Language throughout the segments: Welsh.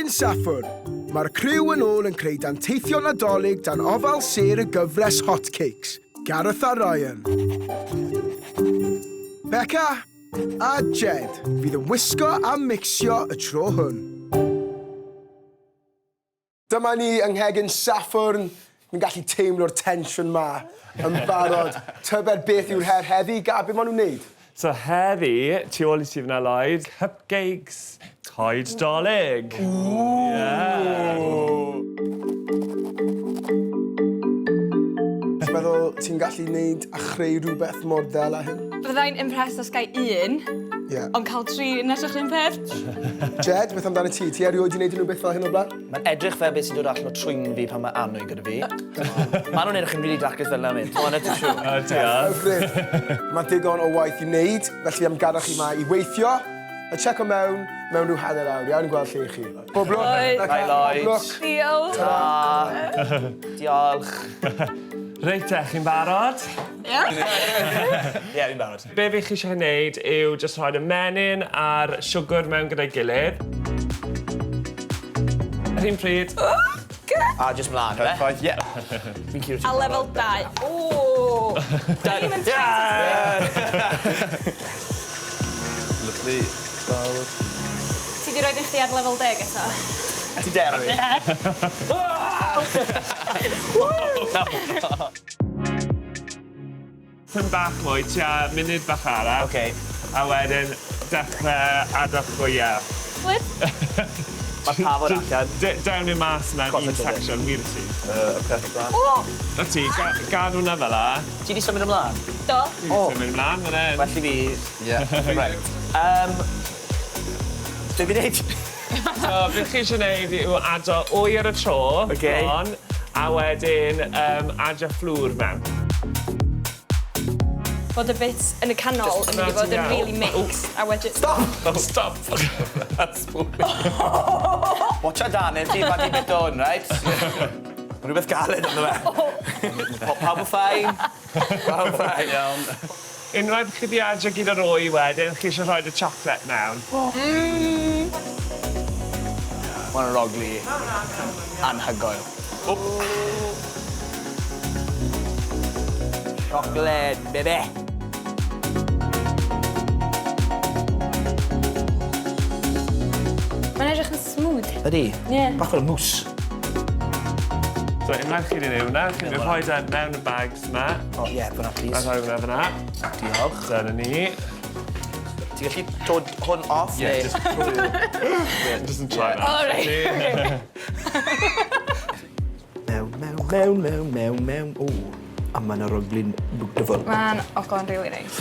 Saffwrn. Mae'r criw yn ôl yn creu danteithio Nadolig dan ofal sêr y gyfres Cupcakes, Gareth a Ryan. Beca a Jed fydd yn wisgo a mixio y tro hwn. Dyma ni yng Cegin Saffwrn. Mi'n gallu teimlo'r tensiwn ma yn barod. Tybed beth yw'r her heddi, Gab, be maen nhw'n wneud? So heddi, tu ôl I ti fyna Lloyd, Cupcakes, coed dolig. Ti'n meddwl ti'n gallu wneud a chreu rhywbeth mor ddel â hyn? Byddai'n impressed os gai un, ond cael 3 yn edrych yn peth. Jed, beth amdano ti? Ti erioed wedi wneud unrhyw beth fel hyn o blaen? Mae'n edrych fel beth sy'n dod allan o trwyn fi pan mae anwy gyda fi. Maen nhw'n edrych yn rili dacus fel na mynd. Mae'n edrych siw. Diolch. Mae digon o waith I wneud, felly am gadach chi yma I weithio. A check o mewn rhyw hanner awr. Iawn yn gweld lle chi. Pob lwc. Bye, Lloyd. Diolch. Ta. Diolch. Reit te, chi'n barod? Ie, fi'n barod. Be fi chi eisiau gwneud yw just rhoi y menyn a'r siwgr mewn gyda'i gilydd. Yr un pryd. A just mlaen, fe? Ffaith, ie. Fi'n curo a lefel 2. O! Ddim yn Lyflu. Ti di roed I chdi ar lefel 10 eto? Ti der fi? Pyn bach mwy, tua munud bach arall. Oce. A wedyn, dechrau adach fwyaf. Flip? Mae pafod allan. Dawn i'r mas mewn un section, wir ti. Perfect plan. O! Na ti, gadw hwnna fel la. Ti di symud ymlaen? Do. Ti'n mynd ymlaen, fan hyn. Well I fi... Ie. Right. Be fi'n neud? So, beth chi eisiau gwneud yw ado wy ar y tro, bron, a wedyn adio fflwr mewn. Bod y bits yn y canol yn mynd I fod yn really mixed, a wedyn... Stop! Stop! That's spooky. Watch a dan, ti fa di bit o'n, right? Rhywbeth galed ynddo fe. Pawb yn ffain. Pawb yn ffain, iawn. Unwaith chi di adio gyda'r wy wedyn, chi eisiau rhoi y chocolate mewn. Mae'n rogli anhygoel. Chocolate, bebe. Mae'n edrych yn smooth. Ydy? Ie. Bach fel mws. So, unwaith chi di neud hwnna, chi'n rhoi e mewn y bags yma. O, ie, fyna, A please. rhoi hwnna fyna. Diolch. Dyna ni. Ti'n gallu dod hwn off? Yeah, just yn try that. O, reit. Mewn. O, a mae'n rogli'n beautiful. Mae'n ogla'n really nice.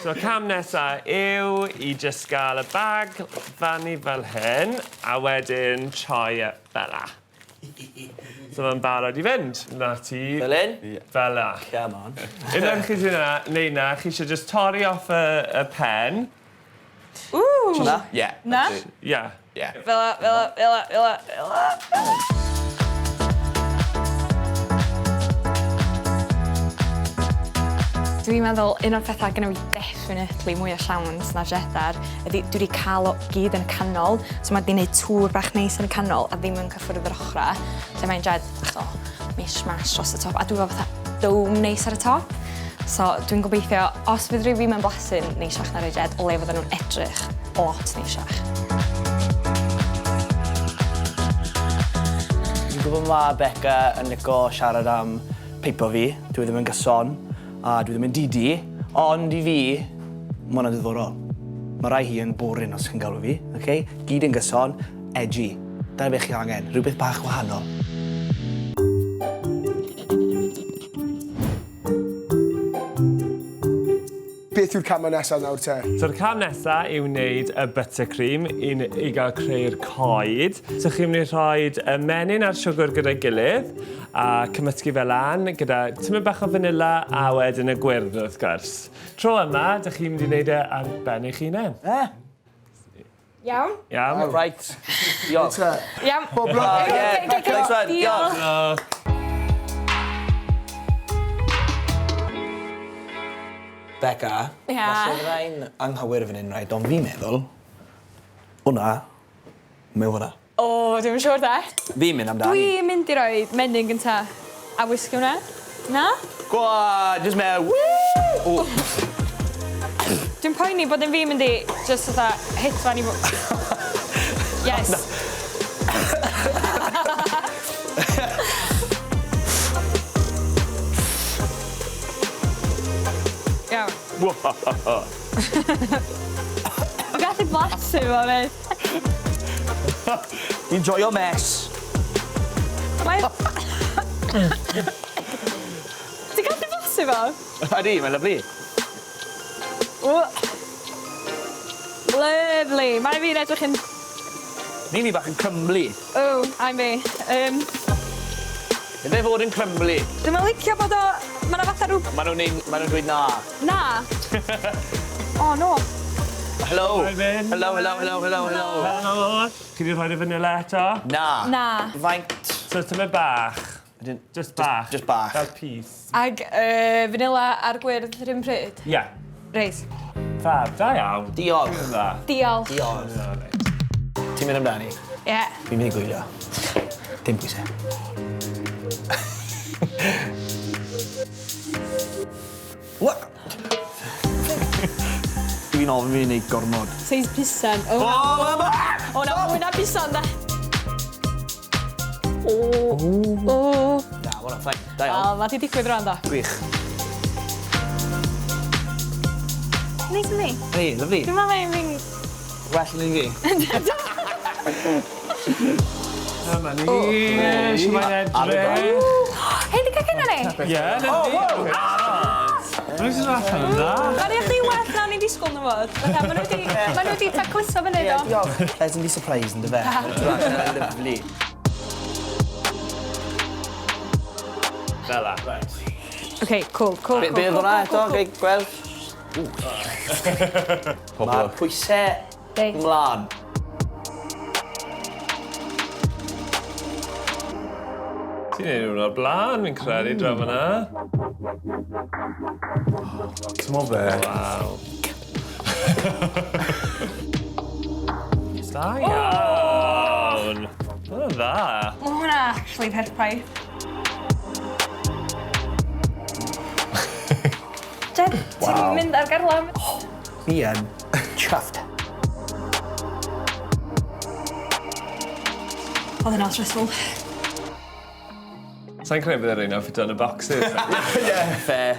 So, cam nesa yw I just gael y bag fannu fel hyn, a wedyn troi e fel la. So, mae'n barod I fynd. Na ti. Fel un? Fel la. Come on. Unwaith chi di neud na, chi eisiau just torri off y pen. Ww! Na? Ie. Na? Ie. Fela. Dwi'n meddwl un o'r pethau gyda fi definitely mwy o siawns na Jedar ydy dwi wedi cael o gyd yn y canol, so mae wedi gwneud tŵr bach neis yn y canol a ddim yn cyffwrdd yr ochrau. So mae'n Jed, mish-mash dros y top, a dwi'n meddwl fatha dome neis ar y top. So dwi'n gobeithio, os fydd rhyw fi'n blasu'n neisiach na'r Jed, o le fydden nhw'n edrych lot neisiach. Dwi'n gwybod mae Beca yn lico siarad am peipo fi. Dwi ddim yn gyson, a dwi ddim yn didi, ond I fi, mae hwnna'n diddorol. Mae rai hi yn boring os chi'n galw fi, okay? Gyd yn gyson, edgy. Dyna beth chi angen, rhywbeth bach wahanol. Beth yw'r camau nesaf nawr te? So'r cam nesa yw wneud y buttercream I gael creu'r coed. So chi'n mynd I rhoi y menyn a'r siwgr gyda'i gilydd a cymysgu fel lan gyda tymor bach o vanilla a wedyn y gwyrdd wrth gwrs. Tro yma, ydych chi'n mynd I wneud ar ben eich hunain. Iawn? Iawn. Right. Diolch. Iawn. Pob lwc. Thanks, man. Diolch. Beca. Ie. Falle fyddai'n anghywir fan hyn, right? Ond fi'n meddwl, hwnna, mewn hwnna. O, dwi'n siŵr da. Fi'n mynd amdani. Dwi'n mynd i roi menyn gynta. A whisky hwnna? Na? Go on, just mewn. Woo! Dwi'n poeni bod yn fi mynd i just fatha hedfan i fod... Yes. Iawn. Dwi'n gallu blasu fo, fyd. Fi'n joio mes. Ti'n gallu blasu fo? Ydi, mae'n lyflu. Lovely. Mae'n fi'n edrych yn... Ni'n fi bach yn crumbly. O, I'm fi. Nid fe fod yn crumbly. Dwi'n mynd licio bod o... Mae'n fatha rhyw... Maen nhw'n dweud na. Na. O, no. Hello. Hi, Ben. Hello. Helo. Chi di rhoi'r vanilla eto? Na. Na. Faint? So, tyma bach. Just bach. Just bach. Fel piece. Ag vanilla ar gwyrdd yr un pryd? Ie. Reis. Fab, da iawn. Diolch. Dwi'n dda. Diolch. Diolch. Ti'n mynd amdani? Ie. Fi'n mynd i gwylio. Dim pwysau. What? Dwi'n ofyn fi'n neud gormod. Seis pisan. O, na mwy na pisan, da. O. Da, hwnna, ffain. Da O, iawn. ma di digwydd rhan, da. Gwych. Neis yn fi. Hei, lyflu. Dwi'n meddwl fi'n... Well yn fi. Yma ni. Mae'n edrych. Hei, di cael cynna ni? Ie, lyflu. Rwy'n sy'n allan yn dda. Gari eich di well na ni'n disgwyl nhw fod. Ma nhw di tacluso fyny, do. Diolch. Pleasantly surprised yn dy fe. Lyflu. Fela. OK, cool. Be oedd hwnna eto? Gei gweld? Mae'r pwysau ymlaen. Ti'n neud nhw'n o'r blaen, fi'n credu, dra fyna. Ti'n mo be? Waw. Da iawn. O, dda. Mae hwnna actually perffaith. Jed, ti'n mynd ar garlam? Fi yn chuffed. Oedd yna stressful. Sa'n credu bydd yr un off i yn y boxes. Fair.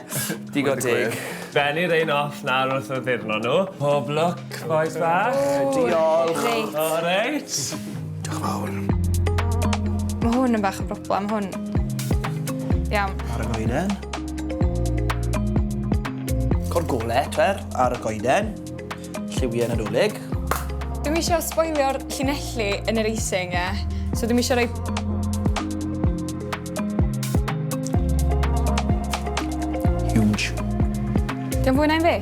Digon dig. Benni'r un off nawr wrth o ddirno nhw. Pob look, boys bach. Diolch. Reit. O, reit. Diolch fawr. Mae hwn yn bach o broblem, hwn. Iawn. Ar y goeden. Cor gole, twer, ar y goeden. Lliwiau Nadolig. Dwi'n eisiau spoilio'r llinelli yn yr eising, ie. So dwi'n eisiau rhoi... Huge. Dwi'n fwy na'n fi?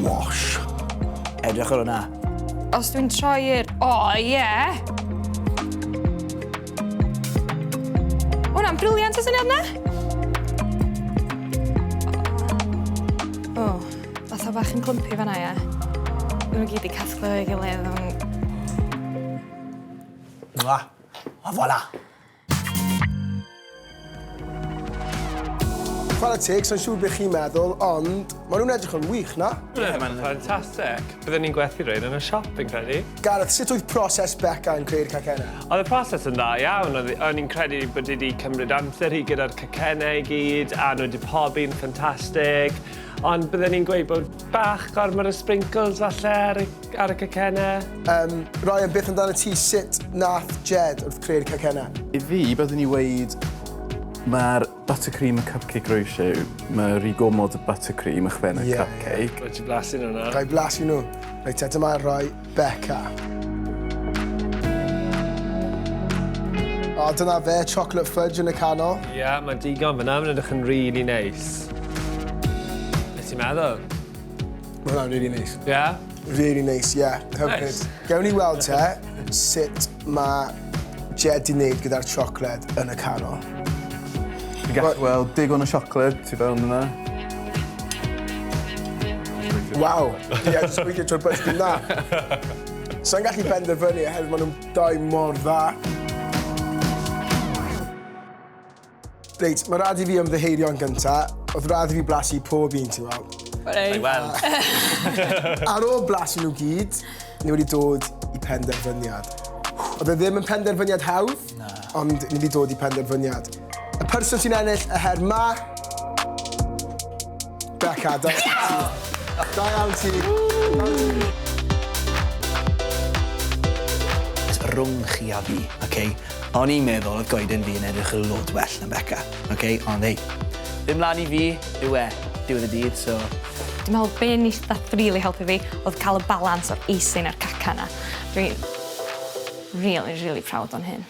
Wash. Edrych ar hwnna. Os dwi'n troi'r... O, ie! Hwna'n briliant o syniad na? O, fatha bach yn clympu fan'na, ie. Dwi'n gyd i casglu o'i gilydd o'n... Voilà. A voilà. Chwarae teg, sa'n siŵr beth chi'n meddwl, ond maen nhw'n edrych yn wych, na? Mae'n ffantastig. Byddwn ni'n gwerthu rhaid yn y siop, fi'n credu. Gareth, sut oedd proses Beca yn creu'r cacennau? Oedd y proses yn dda iawn. O'n i'n credu bod wedi cymryd amser hi gyda'r cacennau i gyd, a nhw wedi pobi'n ffantastig. Ond byddwn ni'n gweud bod bach gormod o sprinkles falle ar y cacennau. Ryan, beth amdano ti, sut nath Jed wrth creu'r cacennau? I fi, byddwn ni weid, mae'r buttercream y cupcake roesio, mae rhy gomod y buttercream i'ch fen y cupcake. Rwy'n ti blasu nhw na. Rai blasu nhw. Reit, dyma roi Beca. O, dyna fe, chocolate fudge yn y canol. Ie, mae digon fyna, mae'n edrych yn really neis. Beth ti'n meddwl? Mae hwnna'n really neis. Ie? Really neis, ie. Hyfryd. Nice. Gewn ni weld te sut mae Jed di wneud gyda'r chocolate yn y canol. Chi'n gallu weld digon o siocled tu fewn yna. Waw, ie, jyst gweithio trwy'r bus dim na. Sa'n gallu penderfynu oherwydd maen nhw'n dau mor dda. Reit, mae rhaid i fi ymddeheirio yn gyntaf. Oedd rhaid i fi blasu pob un, ti'n weld. Ar ôl blasu nhw gyd, ni wedi dod i penderfyniad. Oedd e ddim yn penderfyniad hawdd, ond ni wedi dod i penderfyniad. Y person sy'n ennill y her ma... Beca, da iawn ti. Rhwng chi a fi, okay? O'n i'n meddwl oedd goeden fi yn edrych yn lot well na Beca, okay? Ond hei, dim lan i fi, yw e, diwedd y dydd, so... Dwi'n meddwl be ni dath rili helpu fi oedd cael y balans o'r eisin a'r caca yna. Dwi'n really proud o'n hyn.